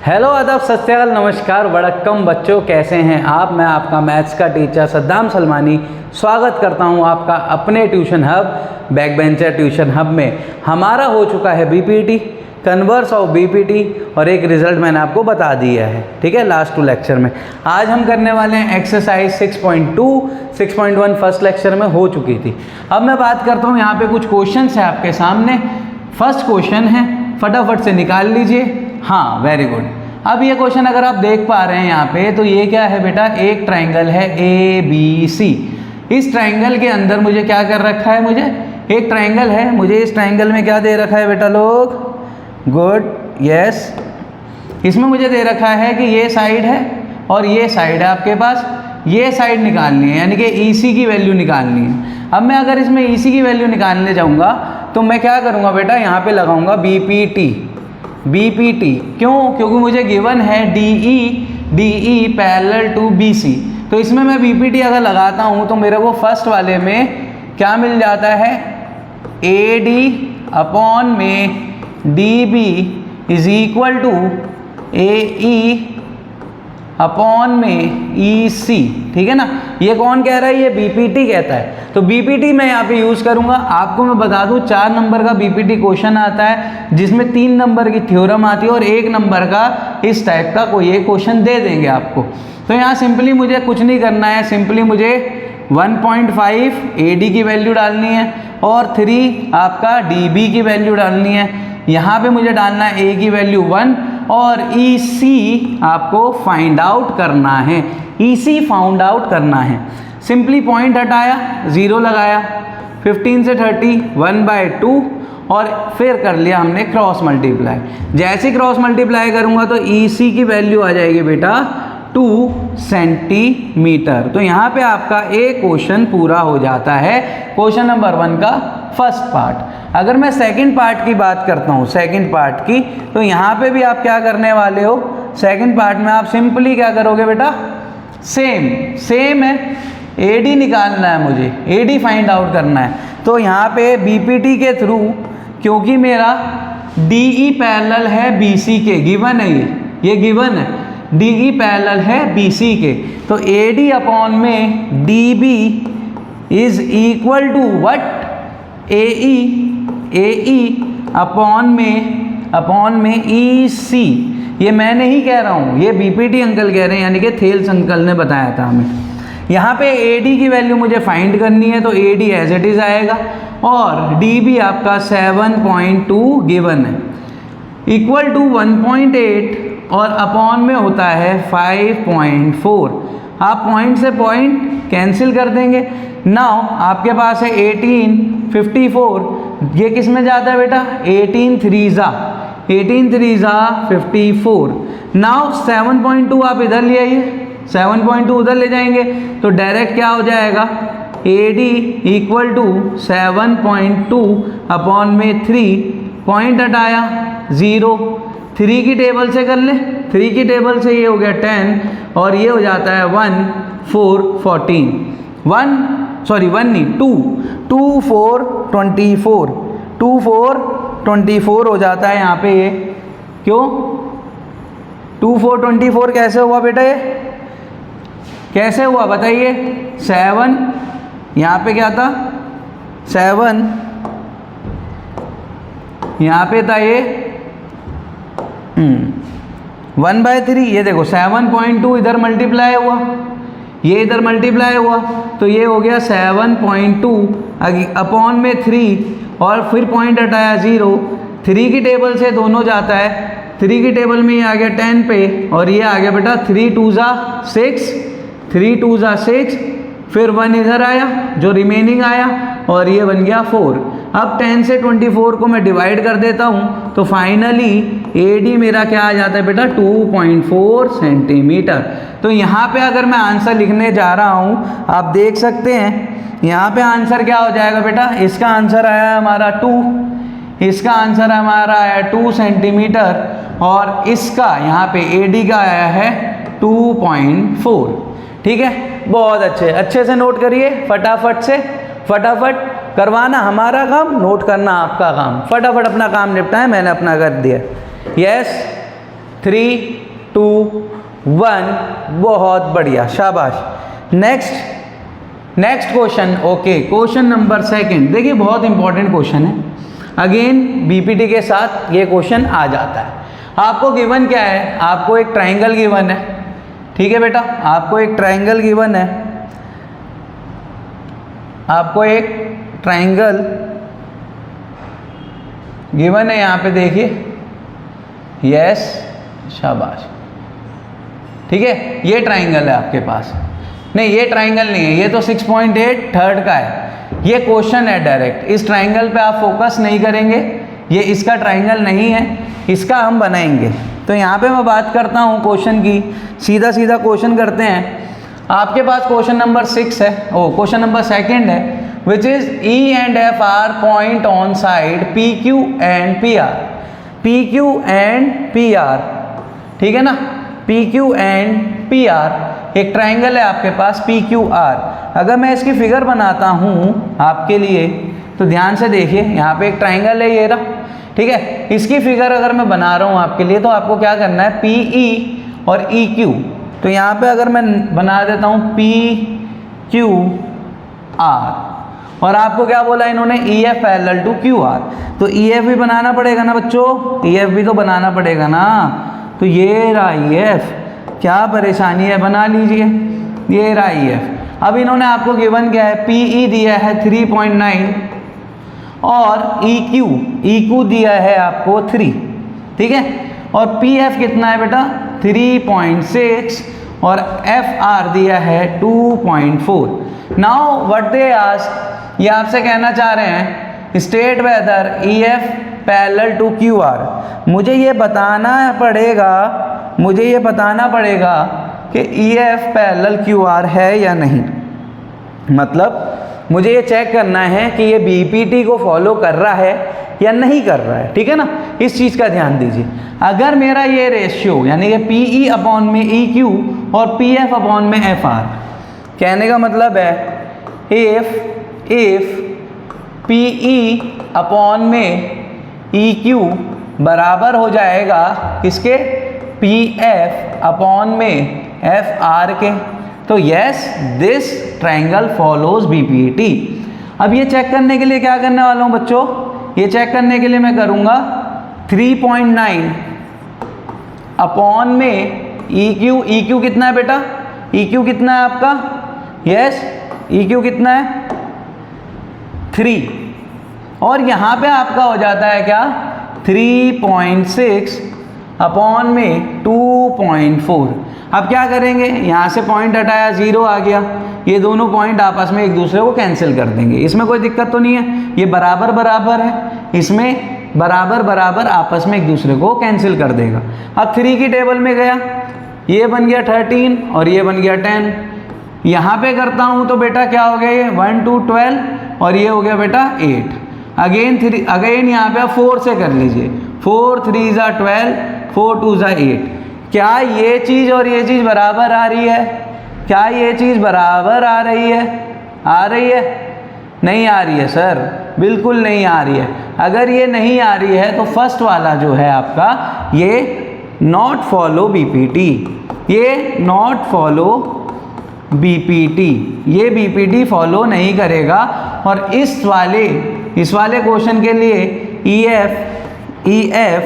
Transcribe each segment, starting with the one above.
Hello आदाब सत श्री अकाल नमस्कार वड़क्कम बच्चों, कैसे हैं आप। मैं आपका मैथ्स का टीचर सद्दाम सलमानी स्वागत करता हूं आपका अपने tuition hub back bencher tuition hub में। हमारा हो चुका है बीपीटी, कन्वर्स ऑफ बीपीटी और एक रिजल्ट मैंने आपको बता दिया है, ठीक है, लास्ट 2 लेक्चर में। आज हम करने वाले हैं एक्सरसाइज 6.2, 6.1 फर्स्ट लेक्चर में हो चुकी थी। अब मैं बात करता हूँ, यहाँ पे कुछ क्वेश्चन है आपके सामने। फर्स्ट क्वेश्चन है, फटाफट से निकाल लीजिए। हाँ, वेरी गुड। अब ये क्वेश्चन अगर आप देख पा रहे हैं यहाँ पे, तो ये क्या है बेटा, एक ट्राइंगल है ABC। इस ट्राइंगल के अंदर मुझे क्या कर रखा है, मुझे एक ट्राइंगल है, मुझे इस ट्राइंगल में क्या दे रखा है बेटा लोग, गुड, यस। इसमें मुझे दे रखा है कि ये साइड है और ये साइड है आपके पास। ये साइड निकालनी है, यानी कि EC की वैल्यू निकालनी है। अब मैं अगर इसमें EC की वैल्यू निकालने जाऊँगा तो मैं क्या करूँगा बेटा, यहाँ पे लगाऊँगा बीपीटी। क्यों? क्योंकि मुझे गिवन है DE पैरेलल टू BC। तो इसमें मैं बीपीटी अगर लगाता हूँ तो मेरे को फर्स्ट वाले में क्या मिल जाता है, AD अपॉन में DB is equal to AE upon में EC, ठीक है ना। ये कौन कह रहा है, ये बीपीटी कहता है। तो बीपीटी मैं यहाँ पे यूज़ करूँगा। आपको मैं बता दूँ 4 नंबर का बीपीटी क्वेश्चन आता है, जिसमें 3 नंबर की थ्योरम आती है और 1 नंबर का इस टाइप का कोई एक क्वेश्चन दे देंगे आपको। तो यहाँ सिंपली मुझे कुछ नहीं करना है, सिंपली मुझे 1.5 AD की वैल्यू डालनी है और 3 आपका DB की वैल्यू डालनी है। यहाँ पे मुझे डालना है A की वैल्यू 1 और EC आपको फाइंड आउट करना है, EC फाउंड आउट करना है। सिंपली पॉइंट हटाया, 0 लगाया, 15 से 30 1/2 और फिर कर लिया हमने क्रॉस मल्टीप्लाई। जैसे क्रॉस मल्टीप्लाई करूँगा तो EC की वैल्यू आ जाएगी बेटा 2 सेंटीमीटर। तो यहाँ पे आपका एक क्वेश्चन पूरा हो जाता है, क्वेश्चन नंबर 1 का फर्स्ट पार्ट। अगर मैं सेकंड पार्ट की बात करता हूँ, सेकंड पार्ट की, तो यहाँ पे भी आप क्या करने वाले हो, सेकंड पार्ट में आप सिंपली क्या करोगे बेटा, सेम है, AD निकालना है मुझे, AD फाइंड आउट करना है। तो यहाँ पे बीपीटी के थ्रू, क्योंकि मेरा DE पैरेलल है BC के, गिवन है ये गिवन है, DE पैरेलल है BC के, तो AD अपॉन में DB is equal to what, AE upon में EC। ये मैं नहीं कह रहा हूँ, ये बीपीटी अंकल कह रहे हैं, यानी कि थेल्स अंकल ने बताया था हमें। यहाँ पे AD की वैल्यू मुझे फाइंड करनी है, तो AD एज इट इज आएगा और DB आपका 7.2 गिवन है, इक्वल टू 1.8 और अपॉन में होता है 5.4। आप पॉइंट से पॉइंट कैंसिल कर देंगे। नाउ आपके पास है 18 54, ये किस में जाता है बेटा, 18 3 जा 54। नाउ 7.2 आप इधर ले आइए, 7.2 उधर ले जाएंगे तो डायरेक्ट क्या हो जाएगा, AD इक्वल टू 7.2 अपॉन में 3, पॉइंट हटाया 0, 3 की टेबल से कर ले, 3 की टेबल से ये हो गया 10 और ये हो जाता है 1 4 14, 2 4 24, 2 4 24 हो जाता है यहाँ पे ये। क्यों 2 4 24 कैसे हुआ बेटा, ये कैसे हुआ बताइए। 7 यहाँ पे क्या था, 7 यहाँ पे था ये 1/3, ये देखो 7.2 इधर मल्टीप्लाई हुआ, ये इधर मल्टीप्लाई हुआ, तो ये हो गया 7.2 अपॉन में 3 और फिर पॉइंट हटाया 0, 3 की टेबल से दोनों जाता है, 3 की टेबल में ये आ गया 10 पे और ये आ गया बेटा 3 2 जा 6, फिर 1 इधर आया जो रिमेनिंग आया और ये बन गया 4। अब 10 से 24 को मैं डिवाइड कर देता हूँ तो फाइनली AD मेरा क्या आ जाता है बेटा, 2.4 सेंटीमीटर। तो यहाँ पे अगर मैं आंसर लिखने जा रहा हूँ, आप देख सकते हैं यहाँ पे आंसर क्या हो जाएगा बेटा, इसका आंसर आया है हमारा 2, इसका आंसर हमारा आया 2 सेंटीमीटर और इसका यहाँ पे AD का आया है 2.4, ठीक है। बहुत अच्छे से नोट करिए, फटाफट करवाना हमारा काम, नोट करना आपका काम। फटाफट अपना काम निपटाएं, मैंने अपना कर दिया। यस, 3, 2, 1, बहुत बढ़िया, शाबाश। Next question, okay, question number 2। देखिए बहुत इंपॉर्टेंट क्वेश्चन है, अगेन बीपीटी के साथ ये क्वेश्चन आ जाता है। आपको गिवन क्या है, आपको एक ट्राइंगल गिवन है, ठीक है बेटा, आपको एक ट्राइंगल गिवन है, आपको एक ट्राइंगल गिवन है, यहाँ पे देखिए, यस, शाबाश, ठीक है। ये ट्राइंगल है आपके पास, नहीं ये ट्राइंगल नहीं है, ये तो 6.8 थर्ड का है, ये क्वेश्चन है डायरेक्ट। इस ट्राइंगल पे आप फोकस नहीं करेंगे, ये इसका ट्राइंगल नहीं है, इसका हम बनाएंगे। तो यहाँ पे मैं बात करता हूँ क्वेश्चन की, सीधा सीधा क्वेश्चन करते हैं। आपके पास क्वेश्चन नंबर 6 है, क्वेश्चन नंबर 2 है, which is E and F are point on side PQ and PR, PQ and PR, ठीक है ना, PQ and PR, एक ट्राइंगल है आपके पास PQR। अगर मैं इसकी फिगर बनाता हूँ आपके लिए तो ध्यान से देखिए, यहाँ पे एक ट्राइंगल है ये रहा, ठीक है। इसकी फिगर अगर मैं बना रहा हूँ आपके लिए तो आपको क्या करना है, PE और EQ। तो यहाँ पे अगर मैं बना देता हूँ PQR, और आपको क्या बोला इन्होंने, EF पैरेलल टू QR, तो EF भी बनाना पड़ेगा ना बच्चों, EF भी तो बनाना पड़ेगा ना। तो ये रहा EF, क्या परेशानी है, बना लीजिए, ये रहा EF। अब इन्होंने आपको गिवन क्या है, PE दिया है 3.9 और EQ दिया है आपको 3, ठीक है, और PF कितना है बेटा 3.6 और FR दिया है 2.4। नाउ व्हाट दे आस्क, ये आपसे कहना चाह रहे हैं state whether EF parallel to QR। मुझे ये बताना पड़ेगा कि EF पैरेलल QR है या नहीं, मतलब मुझे ये चेक करना है कि ये BPT को फॉलो कर रहा है या नहीं कर रहा है, ठीक है ना। इस चीज़ का ध्यान दीजिए। अगर मेरा ये रेशियो यानी कि PE अपॉन में EQ और PF अपॉन में FR, कहने का मतलब है इफ PE अपॉन में EQ बराबर हो जाएगा किसके, PF अपॉन में FR के, तो yes this triangle follows BPT। अब ये चेक करने के लिए क्या करने वाला हूँ बच्चों, ये चेक करने के लिए मैं करूँगा 3.9 अपॉन में EQ कितना है बेटा, EQ कितना है आपका, यस EQ कितना है 3, और यहाँ पे आपका हो जाता है क्या 3.6 अपॉन में 2.4। अब क्या करेंगे, यहाँ से पॉइंट हटाया 0 आ गया, ये दोनों पॉइंट आपस में एक दूसरे को कैंसिल कर देंगे, इसमें कोई दिक्कत तो नहीं है, ये बराबर बराबर है, इसमें बराबर बराबर आपस में एक दूसरे को कैंसिल कर देगा। अब 3 की टेबल में गया, ये बन गया 13 और ये बन गया 10, यहाँ पे करता हूँ तो बेटा क्या हो गया, ये 1 2 12 और ये हो गया बेटा 8। अगेन यहाँ पे आप 4 से कर लीजिए, 4 3 ज़ा 12, 4 2 ज़ा 8। क्या ये चीज़ और ये चीज़ बराबर आ रही है, क्या ये चीज़ बराबर आ रही है, नहीं आ रही है सर, बिल्कुल नहीं आ रही है। अगर ये नहीं आ रही है तो फर्स्ट वाला जो है आपका ये नॉट फॉलो BPT, ये नॉट फॉलो BPT, ये BPT फॉलो नहीं करेगा। और इस वाले क्वेश्चन के लिए EF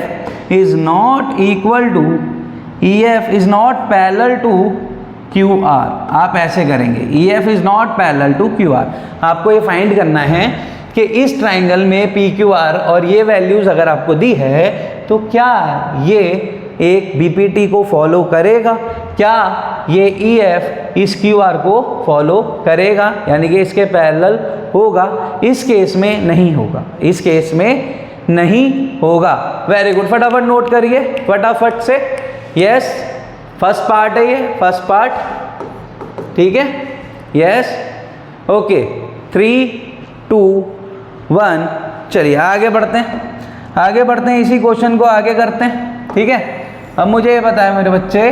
is not equal to, EF is not parallel to QR। आप ऐसे करेंगे, EF is not parallel to QR। आपको ये फाइंड करना है कि इस ट्राइंगल में PQR और ये वैल्यूज अगर आपको दी है तो क्या ये एक BPT को फॉलो करेगा, क्या ये EF इस QR को फॉलो करेगा, यानी कि इसके पैरेलल होगा। इस केस में नहीं होगा, इस केस में नहीं होगा। वेरी गुड, फटाफट नोट करिए फटाफट से। यस फर्स्ट पार्ट है ये, फर्स्ट पार्ट, ठीक है, यस ओके 3 2 1। चलिए आगे बढ़ते हैं, इसी क्वेश्चन को आगे करते हैं, ठीक है। अब मुझे ये बताएं मेरे बच्चे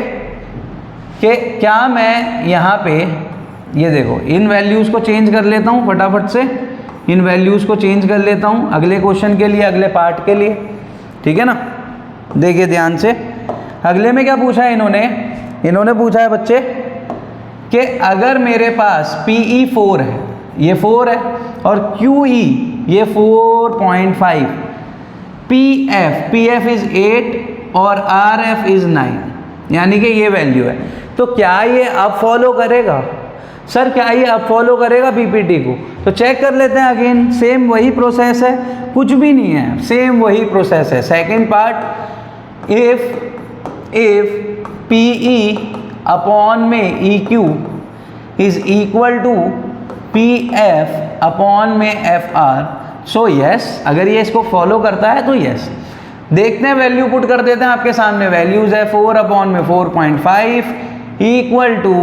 कि क्या मैं यहाँ पे ये देखो इन वैल्यूज़ को चेंज कर लेता हूँ, फटाफट से इन वैल्यूज़ को चेंज कर लेता हूँ अगले क्वेश्चन के लिए, अगले पार्ट के लिए, ठीक है ना। देखिए ध्यान से, अगले में क्या पूछा है इन्होंने पूछा है बच्चे कि अगर मेरे पास PE 4 है, ये 4 है, और QE ये 4.5, PF इज 8 और RF इज 9, यानी कि ये वैल्यू है, तो क्या ये अब फॉलो करेगा? सर क्या ये अब फॉलो करेगा PPT को? तो चेक कर लेते हैं अगेन, सेम वही प्रोसेस है, कुछ भी नहीं है, सेम वही प्रोसेस है। Second part, if PE upon में EQ is equal to PF upon में FR, सो यस, अगर ये इसको फॉलो करता है तो यस। देखते हैं, वैल्यू पुट कर देते हैं आपके सामने, वैल्यूज है 4 अपॉन में 4.5 इक्वल टू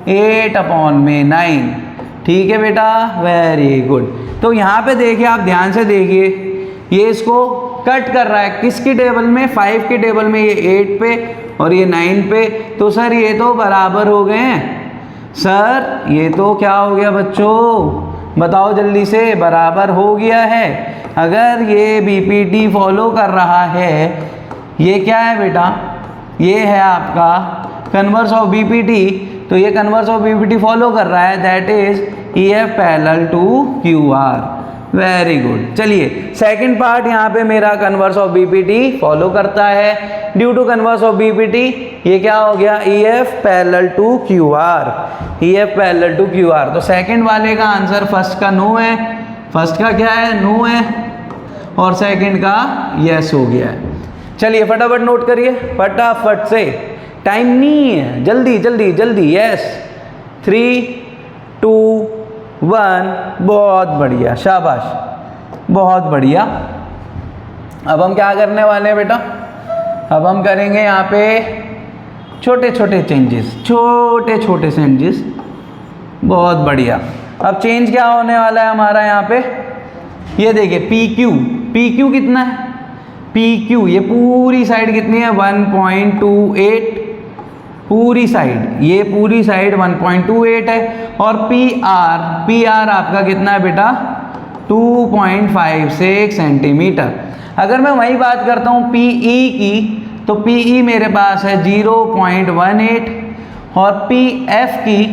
8 अपॉन में 9। ठीक है बेटा, वेरी गुड। तो यहाँ पे देखिए, आप ध्यान से देखिए, ये इसको कट कर रहा है किसकी टेबल में? 5 की टेबल में, ये 8 पे और ये 9 पे। तो सर ये तो बराबर हो गए हैं। सर ये तो क्या हो गया बच्चों, बताओ जल्दी से, बराबर हो गया है। अगर ये BPT फॉलो कर रहा है, ये क्या है बेटा? ये है आपका कन्वर्स ऑफ BPT, तो ये कन्वर्स ऑफ BPT फॉलो कर रहा है, that is EF parallel to QR। Very good. चलिए सेकंड पार्ट, यहाँ पे मेरा कन्वर्स ऑफ BPT फॉलो करता है। Due to converse of BPT ये क्या हो गया? EF parallel to QR, EF parallel to QR। तो सेकंड वाले का आंसर फर्स्ट का नो है, फर्स्ट का क्या है? नो है, और सेकंड का यस हो गया है। चलिए फटाफट नोट करिए, फटाफट से, टाइम नहीं है, जल्दी जल्दी जल्दी। यस, 3 2 1, बहुत बढ़िया, शाबाश, बहुत बढ़िया। अब हम क्या करने वाले हैं बेटा? अब हम करेंगे यहाँ पे छोटे छोटे चेंजेस, छोटे छोटे चेंजेस, बहुत बढ़िया। अब चेंज क्या होने वाला है हमारा यहाँ पे? ये देखिए PQ कितना है? PQ ये पूरी साइड कितनी है? 1.28, पूरी साइड, ये पूरी साइड 1.28 है। और PR आपका कितना है बेटा? 2.56 सेंटीमीटर। अगर मैं वही बात करता हूँ PE की, तो PE मेरे पास है 0.18, और PF की,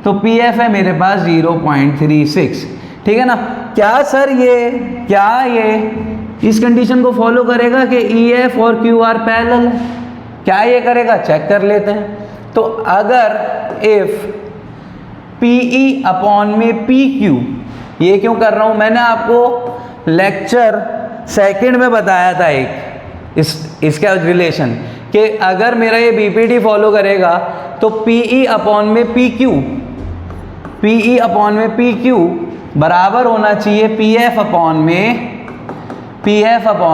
तो PF है मेरे पास 0.36। ठीक है ना? क्या सर ये इस कंडीशन को फॉलो करेगा कि EF और QR पैरेलल है? क्या ये करेगा? चेक कर लेते हैं। तो अगर इफ PE अपॉन में PQ, ये क्यों कर रहा हूं? मैंने आपको लेक्चर सेकंड में बताया था इसका रिलेशन, कि अगर मेरा ये BPT फॉलो करेगा तो PE अपॉन में PQ बराबर होना चाहिए PF अपॉन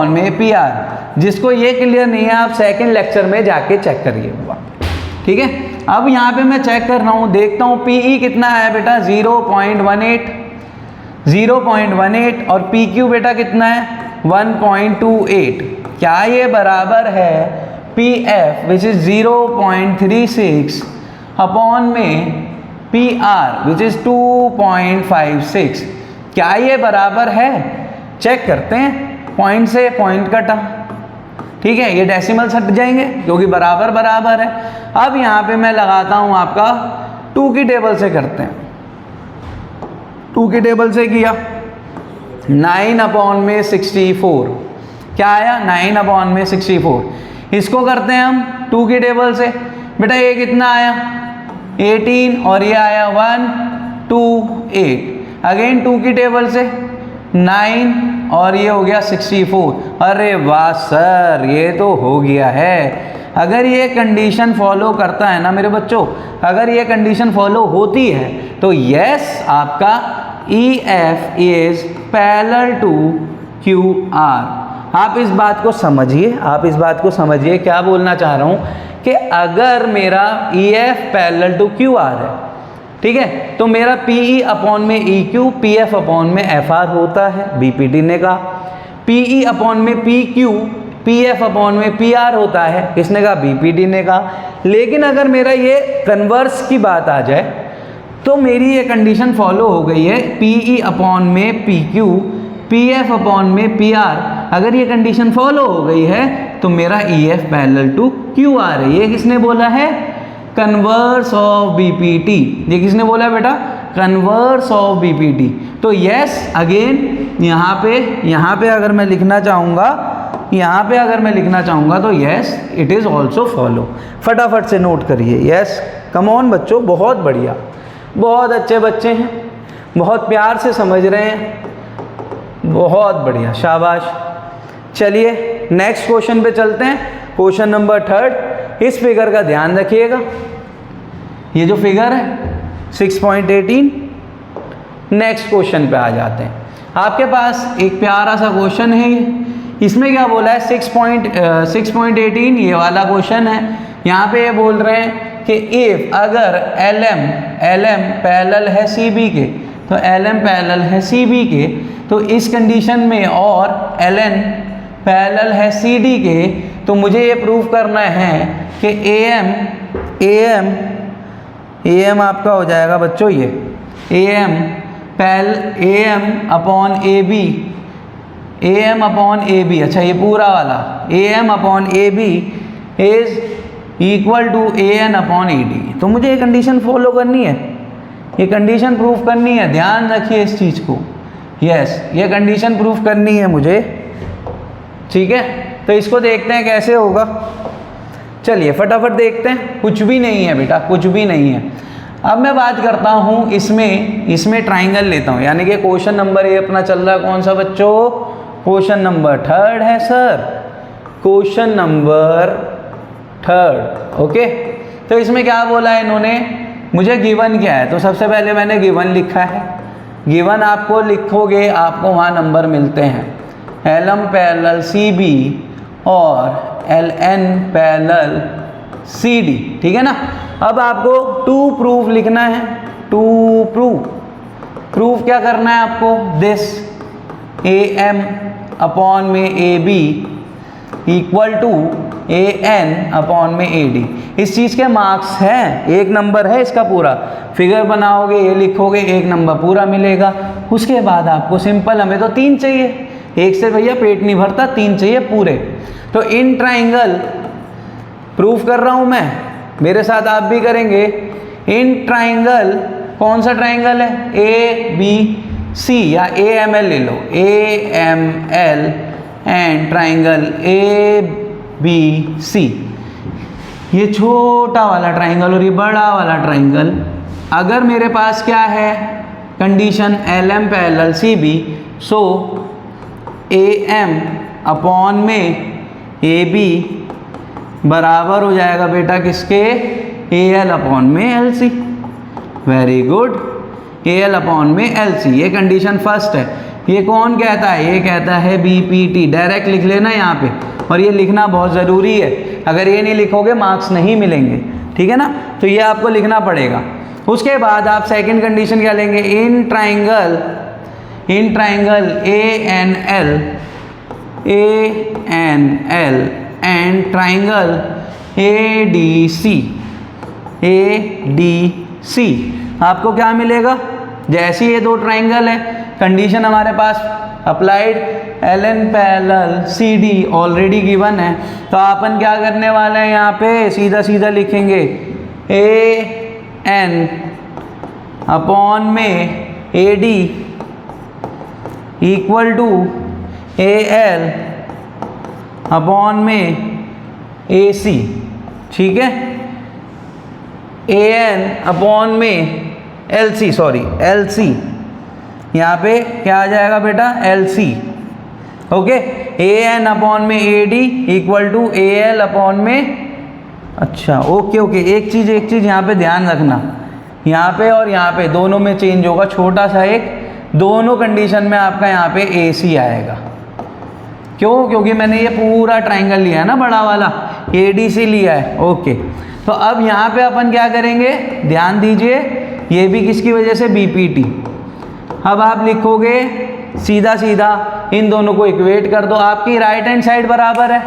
में PR। जिसको ये क्लियर नहीं है, आप सेकंड लेक्चर में जाके चेक करिए। ठीक है, अब यहाँ पे मैं चेक कर रहा हूँ, देखता हूँ PE कितना है बेटा? 0.18, और PQ बेटा कितना है? 1.28। क्या ये बराबर है PF विच इज 0.36 अपॉन में PR विच इज 2.56? क्या ये बराबर है? चेक करते हैं, पॉइंट से पॉइंट कटा। ठीक है, ये डेसिमल्स हट जाएंगे क्योंकि बराबर बराबर है। अब यहाँ पे मैं लगाता हूँ आपका 2 की टेबल से करते हैं। 2 की टेबल से किया, 9 अपॉन में 64, क्या आया? 9 अपॉन में 64। इसको करते हैं हम 2 की टेबल से, बेटा ये कितना आया? 18, और ये आया 128। अगेन 2 की टेबल से 9, और ये हो गया 64। अरे वाह सर, ये तो हो गया है। अगर ये कंडीशन फॉलो करता है ना मेरे बच्चों, अगर ये कंडीशन फॉलो होती है तो यस, आपका EF is parallel to QR। आप इस बात को समझिए, क्या बोलना चाह रहा हूँ कि अगर मेरा EF पैरेलल टू QR है, ठीक है, तो मेरा PE अपॉन में EQ, PF अपॉन में FR होता है, BPT ने कहा। PE अपॉन में PQ, PF अपॉन में PR होता है, किसने कहा? BPT ने कहा। लेकिन अगर मेरा ये कन्वर्स की बात आ जाए तो मेरी ये कंडीशन फॉलो हो गई है, PE अपॉन में PQ, PF अपॉन में PR। अगर ये कंडीशन फॉलो हो गई है तो मेरा EF पैरेलल टू QR है। ये किसने बोला है? Converse of BPT। ये किसने बोला है बेटा? Converse of BPT। तो यस अगेन यहाँ पे अगर मैं लिखना चाहूँगा तो yes it is also follow. फटाफट से नोट करिए। यस कम ऑन बच्चों, बहुत बढ़िया, बहुत अच्छे बच्चे हैं, बहुत प्यार से समझ रहे हैं, बहुत बढ़िया, शाबाश। चलिए नेक्स्ट क्वेश्चन पे चलते हैं। Question number 3। इस फिगर का ध्यान रखिएगा। ये जो फिगर है 6.18। नेक्स्ट क्वेश्चन पे आ जाते हैं। आपके पास एक प्यारा सा क्वेश्चन है। इसमें क्या बोला है? 6.18 ये वाला क्वेश्चन है। यहाँ पे ये बोल रहे हैं कि इफ अगर LM पैरेलल है CB के, तो LM पैरेलल है CB के, तो इस कंडीशन में और LN पैरेलल है CD के, तो मुझे ये प्रूव करना है कि AM आपका हो जाएगा बच्चों ये AM अपॉन AB। अच्छा ये पूरा वाला AM upon AB is equal to AN upon AD। तो मुझे ये कंडीशन फॉलो करनी है, ये कंडीशन प्रूफ करनी है। ध्यान रखिए इस चीज़ को। यस ये कंडीशन प्रूफ करनी है मुझे, ठीक है। तो इसको देखते हैं कैसे होगा। चलिए फटाफट देखते हैं। कुछ भी नहीं है बेटा, कुछ भी नहीं है। अब मैं बात करता हूँ इसमें ट्राइंगल लेता हूँ, यानी कि क्वेश्चन नंबर ये अपना चल रहा है कौन सा बच्चों? क्वेश्चन नंबर 3 है सर, क्वेश्चन नंबर 3। ओके, तो इसमें क्या बोला है इन्होंने? मुझे गिवन क्या है? तो सबसे पहले मैंने गिवन लिखा है। गिवन आपको लिखोगे, आपको वहाँ नंबर मिलते हैं। LM पैरेलल CB और LN पैरेलल CD, ठीक है ना। अब आपको टू प्रूफ लिखना है। टू प्रूफ क्या करना है आपको? दिस AM अपॉन में AB equal to AN upon में AD। इस चीज़ के मार्क्स हैं, एक नंबर है इसका पूरा। फिगर बनाओगे, ये लिखोगे, एक नंबर पूरा मिलेगा। उसके बाद आपको सिंपल, हमें तो 3 चाहिए, एक से भैया पेट नहीं भरता, 3 चाहिए पूरे। तो इन ट्राइंगल प्रूफ कर रहा हूँ मैं, मेरे साथ आप भी करेंगे। इन ट्राइंगल, कौन सा ट्राइंगल है? ABC या AML ले लो, AML एंड ट्राइंगल ABC। ये छोटा वाला ट्राइंगल और ये बड़ा वाला ट्राइंगल। अगर मेरे पास क्या है condition? LM parallel CB, so AM upon में AB बराबर हो जाएगा बेटा किसके? AL अपॉन में LC। Very good, AL upon में LC। ये कंडीशन फर्स्ट है। ये कौन कहता है? ये कहता है BPT। डायरेक्ट लिख लेना यहाँ पे, और ये लिखना बहुत ज़रूरी है। अगर ये नहीं लिखोगे मार्क्स नहीं मिलेंगे, ठीक है ना। तो ये आपको लिखना पड़ेगा। उसके बाद आप सेकंड कंडीशन क्या लेंगे? In triangle ANL and triangle ADC आपको क्या मिलेगा? जैसे ये दो ट्राइंगल है, कंडीशन हमारे पास applied, LN parallel CD already given है, तो अपन क्या करने वाले हैं? यहाँ पे सीधा सीधा लिखेंगे AN अपॉन में AD equal to AL upon में AC, ठीक है। AN अपॉन में LC, यहाँ पे क्या आ जाएगा बेटा? LC। ओके, AN अपॉन में AD equal to AL upon में, अच्छा ओके, एक चीज़ यहाँ पे ध्यान रखना, यहाँ पे और यहाँ पे दोनों में चेंज होगा, छोटा सा एक, दोनों कंडीशन में आपका यहाँ पे AC आएगा। क्यों? क्योंकि मैंने ये पूरा ट्राइंगल लिया है ना, बड़ा वाला ADC लिया है। ओके, तो अब यहाँ पे अपन क्या करेंगे? ध्यान दीजिए, ये भी किसकी वजह से? BPT। अब आप लिखोगे सीधा सीधा, इन दोनों को इक्वेट कर दो। आपकी राइट हैंड साइड बराबर है,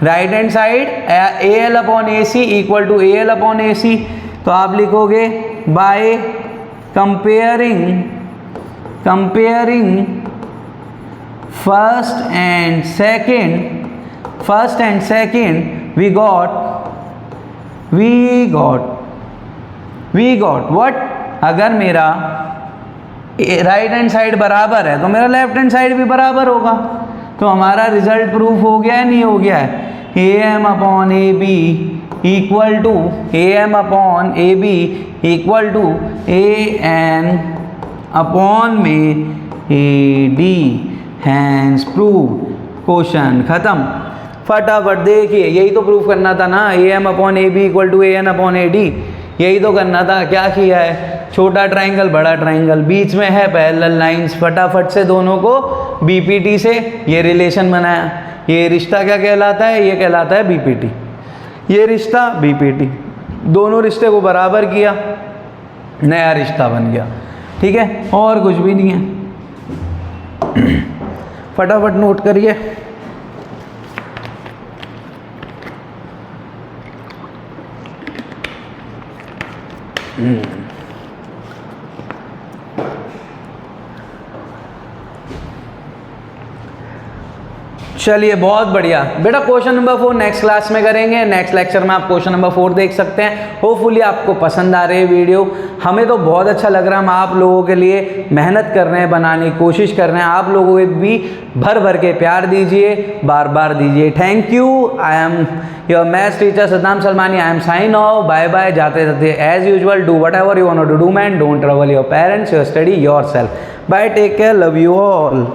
right hand side AL upon AC equal to AL upon AC। तो आप लिखोगे by comparing first and second first and second we got what, अगर मेरा राइट हैंड साइड बराबर है तो मेरा लेफ्ट हैंड साइड भी बराबर होगा। तो हमारा रिजल्ट प्रूफ हो गया है, नहीं हो गया है? AM upon AB equal to AM upon AB equal to AN upon में AD, हैंस प्रूव, क्वेश्चन खत्म। फटाफट देखिए, यही तो प्रूफ करना था ना, AM upon AB equal to AN upon AD, यही तो करना था। क्या किया है? छोटा ट्राइंगल बड़ा ट्राइंगल, बीच में है पैरेलल लाइंस, फटाफट से दोनों को BPT से ये रिलेशन बनाया। ये रिश्ता क्या कहलाता है? ये कहलाता है BPT। ये रिश्ता BPT, दोनों रिश्ते को बराबर किया, नया रिश्ता बन गया। ठीक है, और कुछ भी नहीं है। फटाफट नोट करिए। चलिए, बहुत बढ़िया बेटा। क्वेश्चन नंबर 4 नेक्स्ट क्लास में करेंगे। नेक्स्ट लेक्चर में आप क्वेश्चन नंबर 4 देख सकते हैं। होपफुली आपको पसंद आ रही है वीडियो। हमें तो बहुत अच्छा लग रहा है। हम आप लोगों के लिए मेहनत कर रहे हैं, बनाने की कोशिश कर रहे हैं। आप लोगों को भी भर भर के प्यार दीजिए, बार बार दीजिए। Thank you. I am your maths teacher Saddam Salmani. I am sign off. Bye bye. जाते जाते as usual do whatever you want to do man, don't trouble your parents, your study yourself. Bye, take care, love you all.